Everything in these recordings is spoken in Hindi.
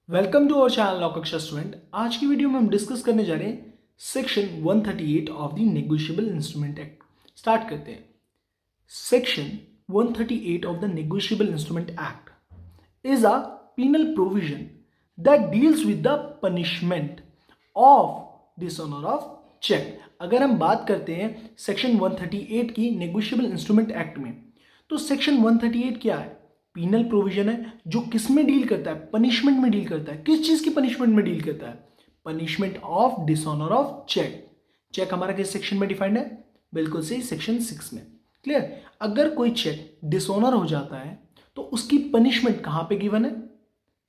Welcome to our channel law Kaksha student. आज की वीडियो में हम डिस्कस करने जा रहे हैं section 138 of the negotiable instrument act. Start करते हैं। Section 138 of the negotiable instrument act is a penal provision that deals with the punishment of dishonor of check। अगर हम बात करते हैं सेक्शन 138 की नेगोशिएबल इंस्ट्रूमेंट एक्ट में, तो सेक्शन 138 क्या है? पीनल प्रोविजन है जो किस में डील करता है? पनिशमेंट में डील करता है। किस चीज की पनिशमेंट में डील करता है? Punishment of dishonour of cheque. Cheque हमारा किस सेक्शन में डिफाइंड है? बिल्कुल सही, सेक्शन 6 में। क्लियर? अगर कोई चेक डिसऑनर हो जाता है तो उसकी पनिशमेंट कहां पे गिवन है?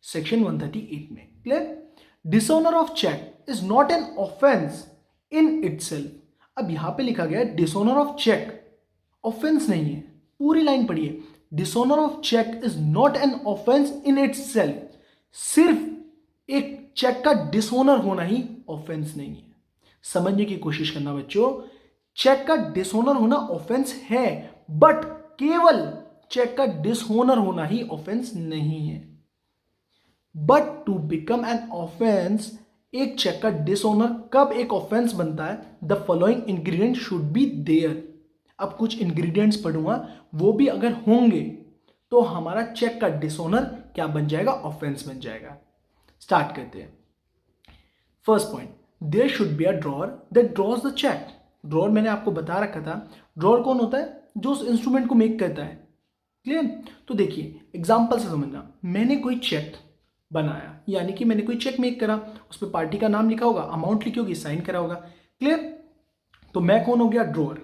सेक्शन 138 में। Clear? Dishonour of cheque is not an offence in itself. अब यहां पे लिखा गया है डिसऑनर ऑफ चेक, ऑफेंस नहीं है। पूरी लाइन पढ़िए। Dishonour of cheque is not an offence in itself. सिर्फ एक चेक का डिसऑनर होना ही ऑफेंस नहीं है। समझने की कोशिश करना बच्चों, चेक का डिसऑनर होना ऑफेंस है, बट केवल चेक का डिसऑनर होना ही ऑफेंस नहीं है। But to become an offence, एक चेक का डिसऑनर कब एक ऑफेंस बनता है? The following ingredient should be there. अब कुछ इंग्रेडिएंट्स पढ़ूंगा, वो भी अगर होंगे तो हमारा चेक का डिसऑनर क्या बन जाएगा? ऑफेंस बन जाएगा। स्टार्ट करते हैं। First point, there should be a drawer that draws the cheque. Drawer मैंने आपको बता रखा था। ड्रॉअर कौन होता है? जो उस इंस्ट्रूमेंट को मेक करता है। क्लियर? तो देखिए एग्जांपल से समझना। मैंने कोई चेक बनाया, यानी कि मैंने कोई चेक मेक करा, उस पर पार्टी का नाम लिखा होगा, अमाउंट लिखी होगी, साइन करा होगा। क्लियर? तो मैं कौन हो गया? ड्रॉअर।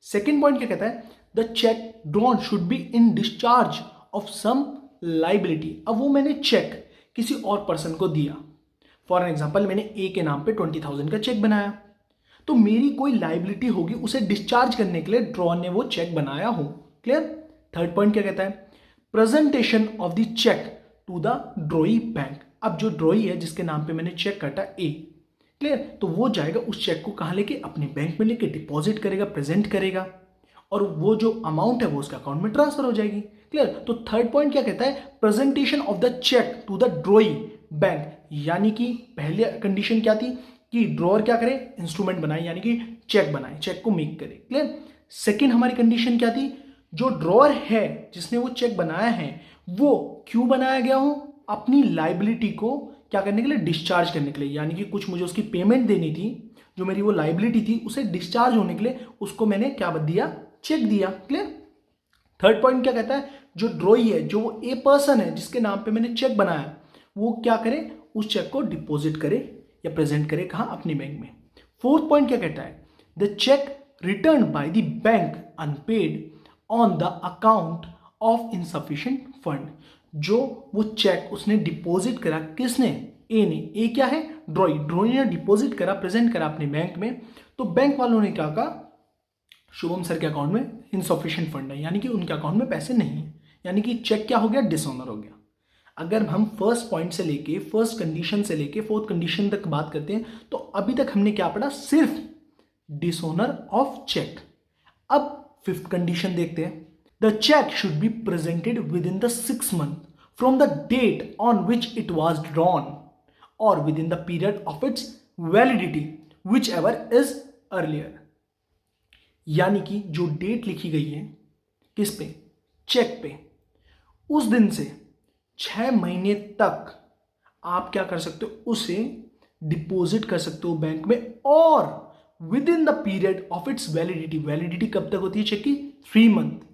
सेकेंड पॉइंट क्या कहता है? The cheque drawn should be in discharge of some liability. अब वो मैंने चेक किसी और पर्सन को दिया। फॉर एग्जाम्पल मैंने ए के नाम पे 20,000 का चेक बनाया, तो मेरी कोई लाइबिलिटी होगी, उसे डिस्चार्ज करने के लिए ड्रॉन ने वो चेक बनाया हो। क्लियर? थर्ड पॉइंट क्या कहता है? Presentation of the cheque to the drawee bank. अब जो ड्रॉई है जिसके नाम पे मैंने चेक काटा ए, क्लियर, तो वो जाएगा उस चेक को कहाँ लेके? अपने बैंक में लेके डिपॉजिट करेगा, प्रेजेंट करेगा, और वो जो अमाउंट है वो उसके अकाउंट में ट्रांसफर हो जाएगी। क्लियर? तो थर्ड पॉइंट क्या कहता है? Presentation of the cheque to the drawee bank. यानी कि पहले कंडीशन क्या थी कि ड्रॉअर क्या करे? इंस्ट्रूमेंट बनाए, यानी कि चेक बनाए, चेक को मेक करे। क्लियर? सेकेंड हमारी कंडीशन क्या थी? जो ड्रॉअर है जिसने वो चेक बनाया है, वो क्यों बनाया गया हो? अपनी लाइबिलिटी को क्या करने के लिए? डिस्चार्ज करने के लिए। यानी कि कुछ मुझे उसकी पेमेंट देनी थी, जो मेरी वो लाइबिलिटी थी, उसे डिस्चार्ज होने के लिए उसको मैंने क्या दिया? चेक दिया। क्लियर? थर्ड पॉइंट क्या कहता है? जो ड्रॉई है, जो वो ए पर्सन है जिसके नाम पे मैंने चेक बनाया, वो क्या करे? उस चेक को डिपॉजिट करे या प्रेजेंट करे, कहां? अपने बैंक में। फोर्थ पॉइंट क्या कहता है? The cheque return by the bank unpaid on the account of insufficient fund. जो वो चेक उसने डिपॉजिट करा, किसने? ए ने। ए क्या है? ड्रॉई। ड्रॉई ने डिपॉजिट करा, प्रेजेंट करा अपने बैंक में, तो बैंक वालों ने क्या कहा? शुभम सर के अकाउंट में इनसफिशिएंट फंड है, यानी कि उनके अकाउंट में पैसे नहीं है, यानी कि चेक क्या हो गया? डिसऑनर हो गया। अगर हम फर्स्ट पॉइंट से लेके, फर्स्ट कंडीशन से लेके फोर्थ कंडीशन तक बात करते हैं, तो अभी तक हमने क्या पढ़ा? सिर्फ डिसऑनर ऑफ चेक। अब फिफ्थ कंडीशन देखते हैं। The cheque should be presented within the 6 month from the date on which it was drawn और within the period of its validity whichever is earlier. यानी कि जो डेट लिखी गई है किस पे? चेक पे, उस दिन से 6 महीने तक आप क्या कर सकते हो? उसे डिपॉजिट कर सकते हो बैंक में, और within the period of its validity. Validity कब तक होती है चेक की? 3 month,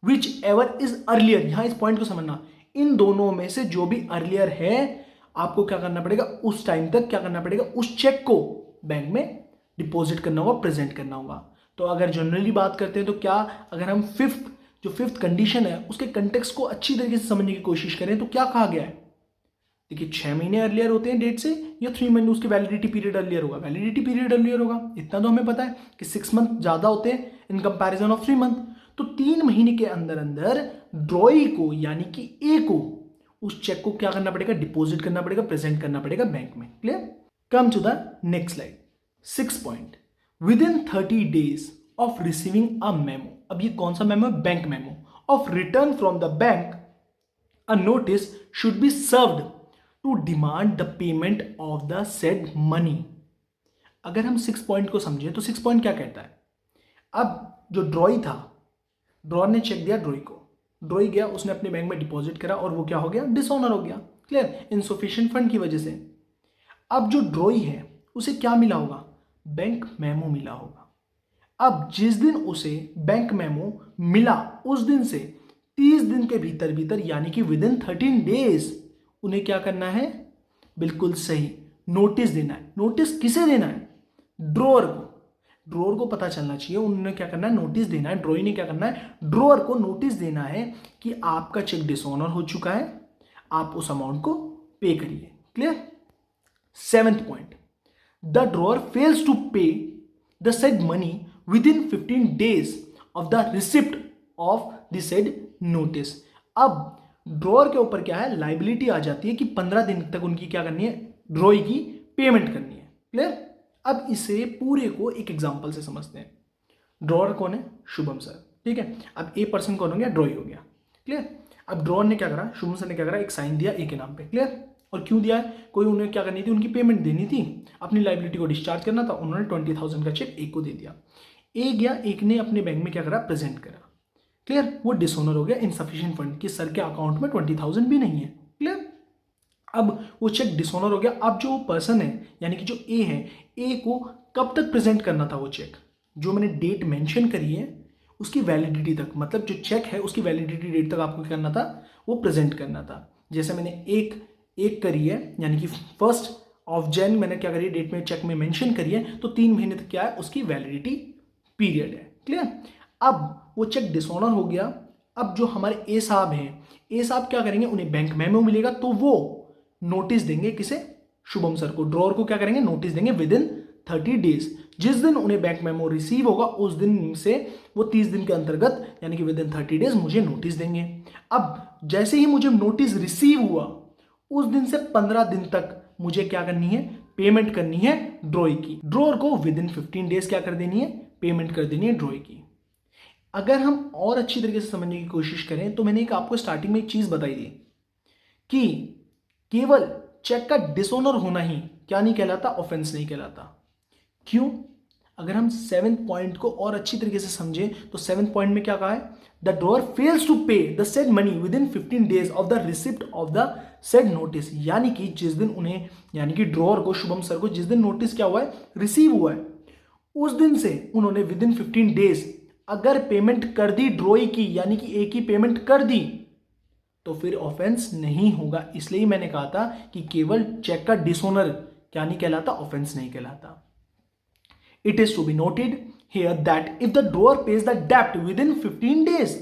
which ever is earlier. यहां इस पॉइंट को समझना, इन दोनों में से जो भी अर्लियर है, आपको क्या करना पड़ेगा? उस टाइम तक क्या करना पड़ेगा? उस चेक को बैंक में डिपॉजिट करना होगा, प्रेजेंट करना होगा। तो अगर जनरली बात करते हैं तो क्या, अगर हम फिफ्थ कंडीशन है उसके कंटेक्स्ट को अच्छी तरीके से समझने की कोशिश करें तो क्या कहा गया है? देखिए 6 महीने अर्लियर होते हैं डेट से, या 3 महीने उसके वैलिडिटी पीरियड अर्लियर होगा? वैलिडिटी पीरियड अर्लियर होगा। इतना तो हमें पता है कि 6 month ज्यादा होते हैं इन कंपैरिजन ऑफ 3 month। तो 3 महीने के अंदर अंदर ड्रॉई को, यानी कि ए को, उस चेक को क्या करना पड़ेगा? डिपॉजिट करना पड़ेगा, प्रेजेंट करना पड़ेगा बैंक में। Clear? Come to the next slide. 6 point, within 30 days of receiving a memo. अब ये कौन सा memo? Bank memo. Of return from the bank, a notice should be served to demand the payment of the said money. अगर हम 6 पॉइंट को समझें तो 6 पॉइंट क्या कहता है, अब जो ड्रॉई था, ड्रॉर ने चेक दिया ड्रॉई को, ड्रॉई गया, उसने अपने बैंक में डिपॉजिट करा और वो क्या हो गया, डिसऑनर हो गया। क्लियर, इनसफिशिएंट फंड की वजह से। अब जो ड्रॉई है उसे क्या मिला होगा, बैंक मेमो मिला होगा। अब जिस दिन उसे बैंक मेमो मिला उस दिन से 30 दिन के भीतर भीतर यानी कि विद इन 13 डेज उन्हें क्या करना है, बिल्कुल सही, नोटिस देना है। नोटिस किसे देना है, ड्रॉअर को। ड्रॉअर को पता चलना चाहिए, उन्होंने क्या करना है, नोटिस देना है। ड्रॉई ने क्या करना है, ड्रॉअर को नोटिस देना है कि आपका चेक डिसऑनर हो चुका है, आप उस अमाउंट को पे करिए। Clear. 7th point, the drawer fails to pay the said money within 15 days of the receipt of the said notice. अब ड्रॉअर के ऊपर क्या है, लाइबिलिटी आ जाती है कि 15 दिन तक उनकी क्या करनी है, ड्रॉई की पेमेंट करनी है। क्लियर। अब इसे पूरे को एक एग्जांपल से समझते हैं। ड्रॉअर कौन है, शुभम सर। ठीक है, अब ए पर्सन कौन हो गया, ड्रॉई हो गया। क्लियर। अब ड्रॉअर ने क्या करा, शुभम सर ने क्या करा, एक साइन दिया ए के नाम पे। क्लियर। और क्यों दिया है, कोई उन्हें क्या करनी थी, उनकी पेमेंट देनी थी, अपनी लाइबिलिटी को डिस्चार्ज करना था, उन्होंने 20,000 का चेक ए को दे दिया। ए गया, एक ने अपने बैंक में क्या करा, प्रेजेंट करा। क्लियर, वो डिसऑनर हो गया, इनसफिशिएंट फंड कि सर के अकाउंट में 20,000 भी नहीं है। क्लियर। अब वो चेक डिसऑनर हो गया। अब जो पर्सन है यानी कि जो ए है, ए को कब तक प्रेजेंट करना था वो चेक, जो मैंने डेट मेंशन करी है उसकी वैलिडिटी तक, मतलब जो चेक है उसकी वैलिडिटी डेट तक आपको क्या करना था, वो प्रेजेंट करना था। जैसे मैंने एक करी है यानी कि 1 Jan मैंने क्या करी, डेट में चेक में मेंशन करी है, तो 3 महीने तक क्या है, उसकी वैलिडिटी पीरियड है। क्लियर। अब वो चेक डिसऑनर हो गया। अब जो हमारे ए साहब हैं, ए साहब क्या करेंगे, उन्हें बैंक मेमो मिलेगा तो वो नोटिस देंगे किसे, शुभम सर को। ड्रॉअर को क्या करेंगे, नोटिस देंगे विद इन 30 days। जिस दिन उन्हें बैंक मेमो रिसीव होगा उस दिन से वो 30 दिन के अंतर्गत यानी कि विद इन 30 days मुझे नोटिस देंगे। अब जैसे ही मुझे नोटिस रिसीव हुआ उस दिन से 15 दिन तक मुझे क्या करनी है, पेमेंट करनी है ड्रॉई की। ड्रॉअर को विद इन 15 days क्या कर देनी है, पेमेंट कर देनी है ड्रॉई की। अगर हम और अच्छी तरीके से समझने की कोशिश करें तो मैंने एक आपको स्टार्टिंग में एक चीज बताई थी कि केवल चेक का डिसऑनर होना ही क्या नहीं कहलाता, ऑफेंस नहीं कहलाता। क्यों, अगर हम 7th पॉइंट को और अच्छी तरीके से समझें तो 7th पॉइंट में क्या कहा है, the drawer fails to pay the said money within 15 days of the receipt of the said notice. यानी कि जिस दिन उन्हें यानी कि ड्रॉअर को, शुभम सर को जिस दिन नोटिस क्या हुआ है, रिसीव हुआ है, उस दिन से उन्होंने विद इन 15 days अगर पेमेंट कर दी ड्रॉई की यानी कि ए की पेमेंट कर दी तो फिर ऑफेंस नहीं होगा। इसलिए मैंने कहा था कि केवल चेक का डिसऑनर क्या नहीं कहलाता, ऑफेंस नहीं कहलाता। It is to be noted here that if the drawer pays the डेब्ट within 15 days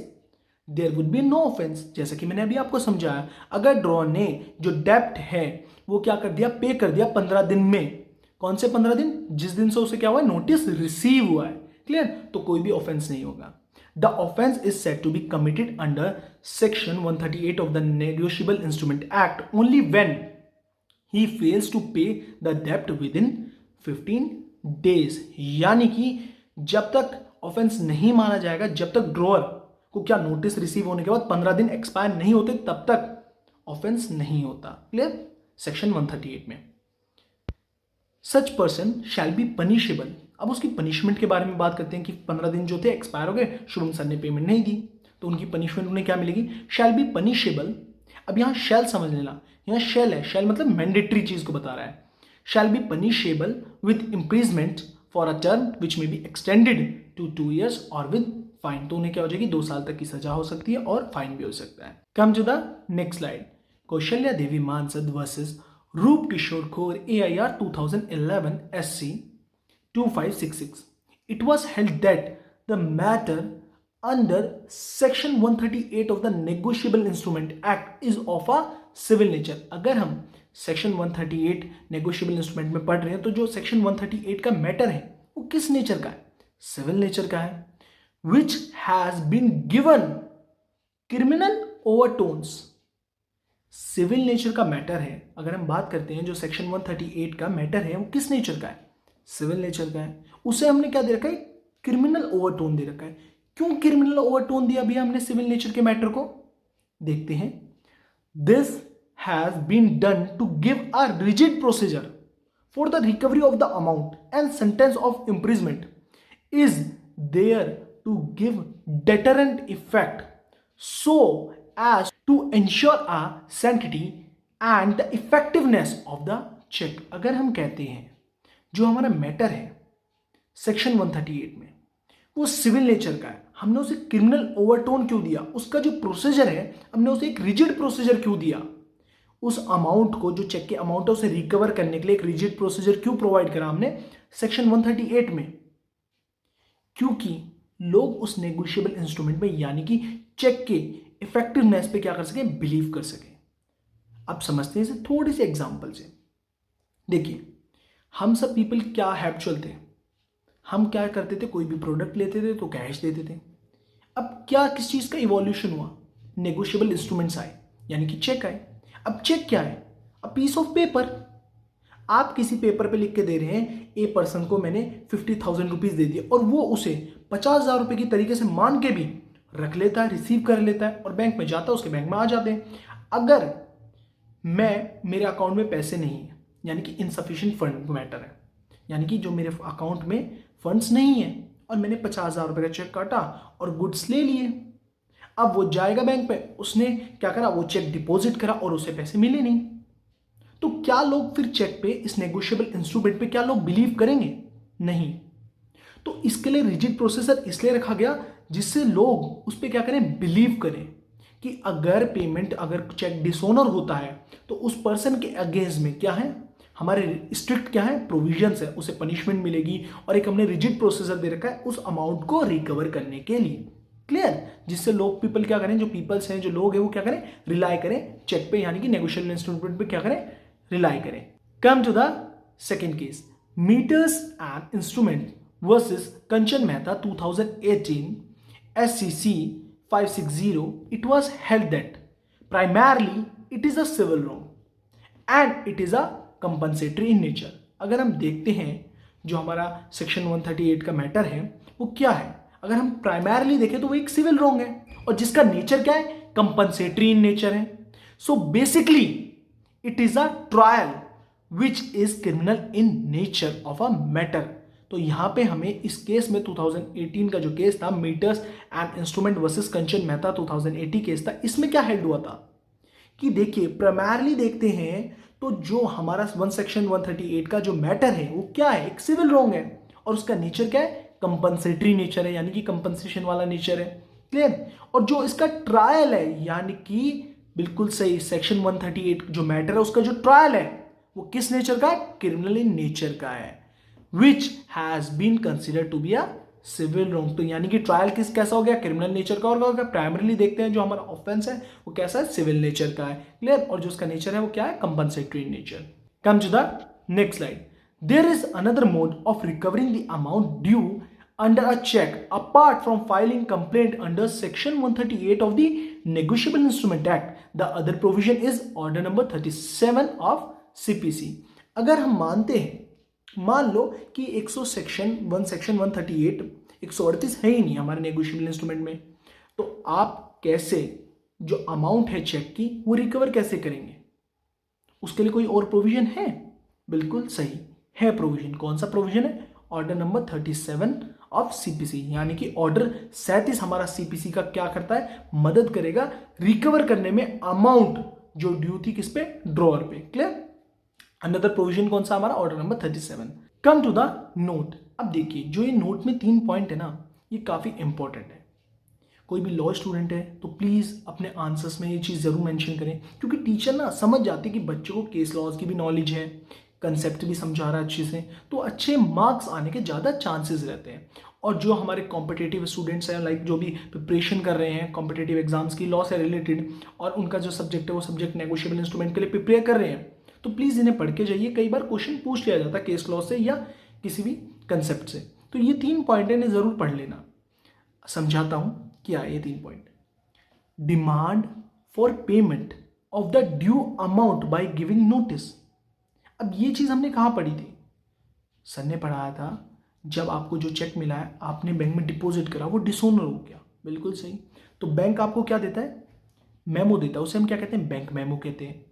there would be no offence. जैसा कि मैंने अभी आपको समझाया, अगर ड्रॉअर ने जो डेब्ट है वो क्या कर दिया, पे कर दिया 15 दिन में। कौन से 15 दिन, जिस दिन से उसे क्या हुआ, नोटिस रिसीव हुआ है। क्लियर, तो कोई भी ऑफेंस नहीं होगा। The offense is said to be committed under Section 138 of the Negotiable Instrument Act only when he fails to pay the debt within 15 days। यानी कि जब तक ऑफेंस नहीं माना जाएगा, जब तक ड्रॉअर को क्या नोटिस रिसीव होने के बाद 15 दिन एक्सपायर नहीं होते तब तक ऑफेंस नहीं होता। क्लियर, सेक्शन 138 में। Such person shall be punishable. अब उसकी पनिशमेंट के बारे में बात करते हैं कि 15 दिन जो थे एक्सपायर हो गए, शुभम सर ने पेमेंट नहीं दी, तो उनकी पनिशमेंट उन्हें क्या मिलेगी, शैल बी पनिशेबल। अब यहाँ शैल समझ लेना, यहाँ शैल है, शैल मतलब मैंडेटरी चीज को बता रहा है। Shall be punishable with imprisonment for a term which में बी एक्सटेंडेड टू 2 years और विद फाइन। तो उन्हें क्या हो जाएगी, 2 साल तक की सजा हो सकती है और फाइन भी हो सकता है। Come to the next slide. Kaushalya Devi मानसद वर्सेस रूप किशोर खोर AIR 2011 SC 2566. It was held that the matter under Section 138 of the Negotiable Instrument Act is of a civil nature। अगर हम Section 138 Negotiable Instrument में पढ़ रहे हैं तो जो Section 138 का मैटर है वो किस नेचर का है, सिविल नेचर का है। Which has been given criminal overtones। Civil nature का मैटर है। अगर हम बात करते हैं जो सेक्शन 138 का मैटर है वो किस नेचर का है, सिविल नेचर का है। उसे हमने क्या दे रखा है, क्रिमिनल ओवरटोन दे रखा है। क्यों क्रिमिनल ओवरटोन दिया भैया हमने सिविल नेचर के मैटर को, देखते हैं। This has been done to give a rigid procedure for the recovery of the amount and sentence of imprisonment is there to give deterrent effect so as to ensure a sanctity and the effectiveness of the check. अगर हम कहते हैं जो हमारा मैटर है सेक्शन 138 में वो सिविल नेचर का है, हमने उसे क्रिमिनल ओवरटोन क्यों दिया, उसका जो प्रोसीजर है हमने उसे एक रिजिड प्रोसीजर क्यों दिया, उस अमाउंट को जो चेक के अमाउंट है उसे रिकवर करने के लिए एक रिजिड प्रोसीजर क्यों प्रोवाइड करा हमने सेक्शन 138 में, क्योंकि लोग उस नेगोशिएबल इंस्ट्रूमेंट में यानी कि चेक के इफेक्टिवनेस पे क्या कर सके, बिलीव कर सके। अब समझते हैं इसे थोड़ी सी एग्जांपल से। देखिए हम सब पीपल क्या हैबिचुअल थे, हम क्या करते थे, कोई भी प्रोडक्ट लेते थे तो कैश देते थे। अब क्या किस चीज का इवोल्यूशन हुआ, नेगोशिएबल इंस्ट्रूमेंट्स आए यानी कि चेक आए। अब चेक क्या है, अ पीस ऑफ पेपर। आप किसी पेपर पे लिख के दे रहे हैं ए पर्सन को मैंने 50,000 रुपीज दे दिए और वो उसे 50,000 रुपए की तरीके से मान के भी रख लेता है, रिसीव कर लेता है और बैंक में जाता है, उसके बैंक में आ जाते हैं। अगर मेरे अकाउंट में पैसे नहीं है यानी कि इनसफिशिएंट फंड मैटर है, यानी कि जो मेरे अकाउंट में फंड्स नहीं है और मैंने 50,000 रुपए का चेक काटा और गुड्स ले लिए। अब वो जाएगा बैंक पे, उसने क्या करा, वो चेक डिपॉजिट करा और उसे पैसे मिले नहीं। तो क्या लोग फिर चेक पे, इस नेगोशिएबल इंस्ट्रूमेंट पे क्या लोग बिलीव करेंगे? नहीं। तो इसके लिए रिजिड प्रोसेसर इसलिए रखा गया जिससे लोग उस पर क्या करें, बिलीव करें कि अगर पेमेंट, अगर चेक डिसऑनर होता है तो उस पर्सन के अगेंस्ट में क्या है, हमारे स्ट्रिक्ट क्या है, प्रोविजंस है, उसे पनिशमेंट मिलेगी और एक हमने रिजिड प्रोसीजर दे रखा है उस अमाउंट को रिकवर करने के लिए। क्लियर? जिससे लोग पीपल क्या करें, जो पीपल्स हैं, जो लोग हैं, वो क्या करें, रिलाई करें चेक पे यानी कि नेगोशिएबल इंस्ट्रूमेंट पे क्या करें, रिलाई करें। Come to the second case, meters and instrument versus Kanchan Mehta 2018 SCC 560. It was held that primarily it is a civil wrong and it is a compensatory in nature. अगर हम देखते हैं जो हमारा सेक्शन 138 का मैटर है वो क्या है, अगर हम प्राइमरली देखें तो वो एक सिविल रॉन्ग है और जिसका नेचर क्या है, कंपनसेटरी इन नेचर है। So basically it is a trial which is criminal in nature of a matter. तो यहां पे हमें इस केस में 2018 का जो केस था, meters and instrument versus Kanchan Mehta 2080 case था, इसमें क्या हेल्ड हुआ था कि देखिए प्राइमरली देखते हैं तो जो हमारा सेक्शन 138 का जो मैटर है वो क्या है, एक सिविल रॉन्ग है और उसका नेचर क्या है, कंपनसेटरी नेचर है यानी कि कंपनसेशन वाला नेचर है। क्लियर? और जो इसका ट्रायल है यानी कि बिल्कुल सही, सेक्शन 138 जो मैटर है उसका जो ट्रायल है वो किस नेचर का है, क्रिमिनल इन नेचर का है, which has been considered to be a civil wrong। तो यानी कि ट्रायल कैसा हो गया, क्रिमिनल नेचर का होगा। प्राइमरीली देखते हैं जो हमारा ऑफेंस है वो कैसा है, सिविल नेचर का है। क्लियर? और जो उसका नेचर है वो क्या है, compensatory nature. Come to the next slide. There is another mode of recovering the amount due under a check apart from filing complaint under section 138 of the negotiable instrument act. The other provision is order number 37 of CPC। अगर हम मानते हैं, मान लो कि 100 सेक्शन 138 138 है ही नहीं हमारे नेगोशिएबल इंस्ट्रूमेंट में, तो आप कैसे जो अमाउंट है चेक की वो रिकवर कैसे करेंगे, उसके लिए कोई और प्रोविजन है? बिल्कुल सही है प्रोविजन। कौन सा प्रोविजन है? ऑर्डर नंबर 37 ऑफ CPC, यानी कि ऑर्डर 37 हमारा CPC का क्या करता है, मदद करेगा रिकवर करने में अमाउंट जो ड्यू थी किस पे, ड्रॉअर पे। क्लियर? अनदर प्रोविजन कौन सा हमारा, order number 37। Come to the note. अब देखिए जो ये नोट में 3 पॉइंट है ना, ये काफी इंपॉर्टेंट है। कोई भी लॉ स्टूडेंट है तो प्लीज अपने आंसर्स में ये चीज जरूर मेंशन करें, क्योंकि टीचर ना समझ जाती है कि बच्चों को केस लॉज की भी नॉलेज है, कंसेप्ट भी समझा रहा है अच्छे से, तो अच्छे मार्क्स आने के ज़्यादा चांसेस रहते हैं। और जो हमारे कॉम्पिटिटिव स्टूडेंट्स हैं, लाइक जो भी प्रिपरेशन कर रहे हैं कॉम्पिटिटिव एग्जाम्स की लॉ से रिलेटेड, और उनका जो सब्जेक्ट है वो सब्जेक्ट नेगोशिएबल इंस्ट्रूमेंट के लिए प्रिपेयर कर रहे हैं, तो प्लीज़ इन्हें पढ़ के जाइए। कई बार क्वेश्चन पूछ लिया जाता है केस लॉ से या किसी भी कंसेप्ट से, तो ये 3 पॉइंट इन्हें ज़रूर पढ़ लेना। समझाता हूँ क्या ये 3 point. Demand for payment of the due amount by giving notice. अब ये चीज हमने कहाँ पढ़ी थी, सर ने पढ़ाया था जब आपको जो चेक मिला है आपने बैंक में डिपॉजिट करा, वो डिसोनर हो गया। बिल्कुल सही। तो बैंक आपको क्या देता है, मेमो देता है, उसे हम क्या कहते हैं, बैंक मेमो कहते हैं।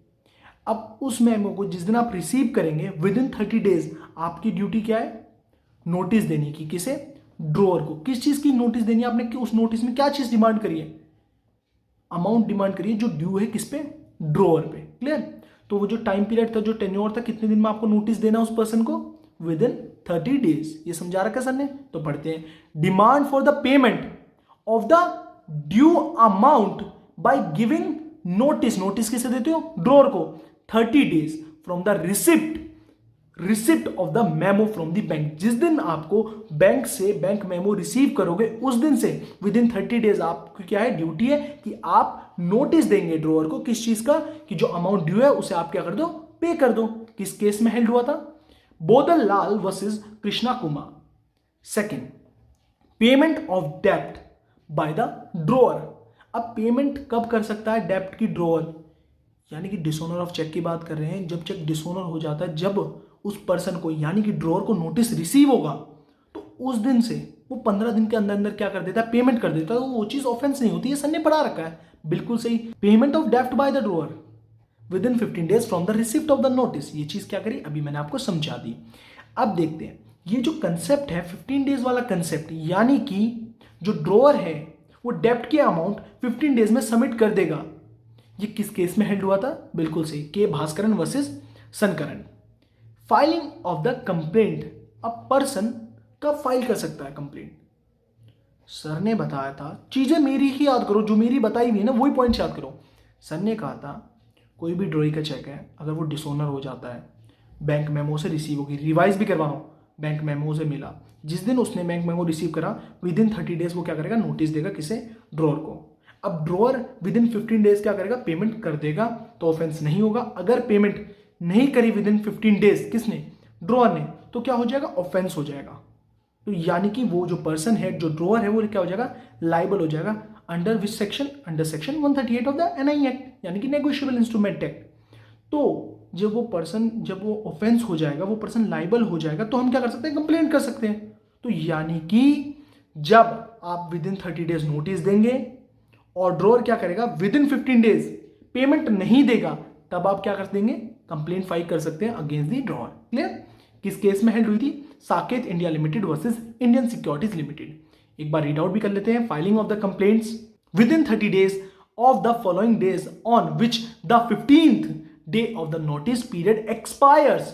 अब उस मेमो को जिस दिन आप रिसीव करेंगे विद इन 30 डेज आपकी ड्यूटी क्या है, नोटिस देने की। किसे, ड्रॉअर को। किस चीज की नोटिस देनी है आपने, कि उस नोटिस में क्या चीज डिमांड करी है, अमाउंट डिमांड करिए जो ड्यू है किस पे, ड्रॉअर पे। क्लियर। तो वो जो टाइम पीरियड था, जो टेन्योर था, कितने दिन में आपको नोटिस देना उस पर्सन को, विद इन 30 डेज। ये समझा रखा सर ने। तो पढ़ते हैं, demand for the payment of the due amount by giving notice. Notice किसे देते हो, ड्रॉअर को, 30 days from the receipt of the memo from the bank. जिस दिन आपको बैंक से बैंक मेमो रिसीव करोगे उस दिन से विद इन 30 डेज आपकी क्या है, ड्यूटी है कि आप नोटिस देंगे ड्रॉअर को। किस चीज का, कि जो अमाउंट ड्यू है उसे आप क्या कर दो, पे कर दो। किस केस में हेल्ड हुआ था, Bodal Lal versus Krishna Kumar. Second, payment of डेप्ट बाय द ड्रॉअर। अब पेमेंट कब कर सकता है डेप्ट की ड्रॉअर, यानी कि डिसऑनर ऑफ चेक की बात कर रहे हैं। जब चेक डिसऑनर हो जाता है, जब उस पर्सन को यानी कि ड्रॉअर को नोटिस रिसीव होगा, तो उस दिन से वो 15 दिन के अंदर अंदर क्या कर देता है, पेमेंट कर देता है। तो वो चीज ऑफेंस नहीं होती है, सर ने पढ़ा रखा है, बिल्कुल सही। पेमेंट ऑफ डेप्ट by the drawer within 15 days from the receipt of the notice. ये चीज क्या करी, अभी मैंने आपको समझा दी। अब देखते हैं ये जो कंसेप्ट है 15 डेज वाला कंसेप्ट, यानी कि जो ड्रॉअर है वो डेप्ट के अमाउंट 15 डेज में सबमिट कर देगा। ये किस केस में हेल्ड हुआ था, बिल्कुल सही, K Bhaskaran versus Sankaran. Filing of the complaint. अब पर्सन कब फाइल कर सकता है कंप्लेंट, सर ने बताया था, चीजें मेरी ही याद करो, जो मेरी बताई हुई है ना वही पॉइंट याद करो। सर ने कहा था कोई भी ड्रॉई का चेक है अगर वो डिसऑनर हो जाता है, बैंक मेमो से रिसीव होगी, रिवाइज भी करवाना हो, बैंक मेमो से मिला, जिस दिन उसने बैंक मेमो रिसीव करा विद इन 30 डेज वो क्या करेगा, नोटिस देगा किसे, ड्रॉअर को। अब ड्रॉअर विद इन 15 डेज क्या करेगा, पेमेंट कर देगा, तो ऑफेंस नहीं होगा। अगर पेमेंट नहीं करी विद इन 15 डेज किसने, ड्रॉअर ने, तो क्या हो जाएगा, ऑफेंस हो जाएगा। तो यानी कि वो जो पर्सन है, जो ड्रॉअर है, वो क्या हो जाएगा, लाइबल हो जाएगा। Under which section, under section 138 of the NI act, यानी कि नेगोशिएबल इंस्ट्रूमेंट एक्ट। तो जब वो पर्सन, जब वो ऑफेंस हो जाएगा, वो पर्सन लाइबल हो जाएगा, तो हम क्या कर सकते हैं, कंप्लेंट कर सकते हैं। तो यानी कि जब आप विद इन 30 डेज नोटिस देंगे और ड्रॉअर क्या करेगा, विद इन 15 डेज पेमेंट नहीं देगा, तब आप क्या कर देंगे, कंप्लेंट फाइल कर सकते हैं अगेंस्ट दी ड्रॉअर। क्लियर। किस केस में हेल्ड हुई थी, Saket India limited versus Indian securities limited. एक बार रीड आउट भी कर लेते हैं। Filing of the complaints with in 30 days of the following days on which the 15th day of the notice period expires,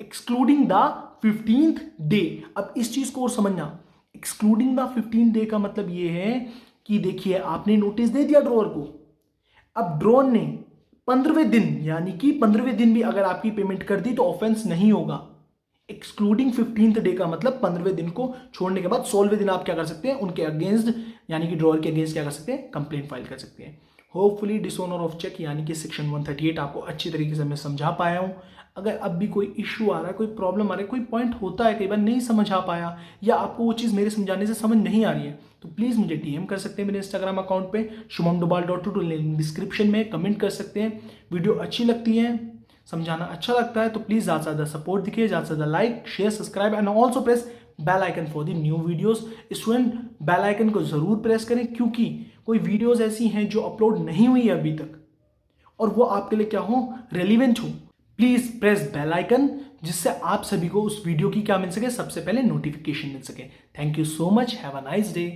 excluding the 15th day. अब इस चीज को और समझना, एक्सक्लूडिंग द 15th डे का मतलब ये है कि देखिए आपने नोटिस दे दिया ड्रॉअर को, अब ड्रॉअर ने 15वें दिन, यानी कि 15वें दिन भी अगर आपकी पेमेंट कर दी तो ऑफेंस नहीं होगा। एक्सक्लूडिंग 15th डे का मतलब 15वें दिन को छोड़ने के बाद 16वें दिन आप क्या कर सकते हैं, उनके अगेंस्ट, यानी कि ड्रॉअर के अगेंस्ट क्या कर सकते हैं, कंप्लेंट फाइल कर सकते हैं। होपफुली डिसऑनर ऑफ चेक यानी कि सेक्शन 138 आपको अच्छी तरीके से मैं समझा पाया हूं। अगर अब भी कोई इश्यू आ रहा है, कोई प्रॉब्लम आ रहा है, कोई पॉइंट होता है कई बार नहीं समझ आ पाया, या आपको वो चीज़ मेरे समझाने से समझ नहीं आ रही है, तो प्लीज़ मुझे डीएम कर सकते हैं मेरे इंस्टाग्राम अकाउंट पे शुभम.2 लिंक डिस्क्रिप्शन में, कमेंट कर सकते हैं। वीडियो अच्छी लगती है, समझाना अच्छा लगता है, तो प्लीज़ ज़्यादा से ज़्यादा सपोर्ट दिखिए, ज़्यादा से ज़्यादा like, share, subscribe and also press bell icon for the new videos. Student bell icon को ज़रूर प्रेस करें, क्योंकि कोई वीडियोस ऐसी हैं जो अपलोड नहीं हुई है अभी तक और वो आपके लिए क्या हो, रेलिवेंट हो। प्लीज प्रेस बेल आइकन, जिससे आप सभी को उस वीडियो की क्या मिल सके, सबसे पहले नोटिफिकेशन मिल सके। Thank you so much, have a nice day.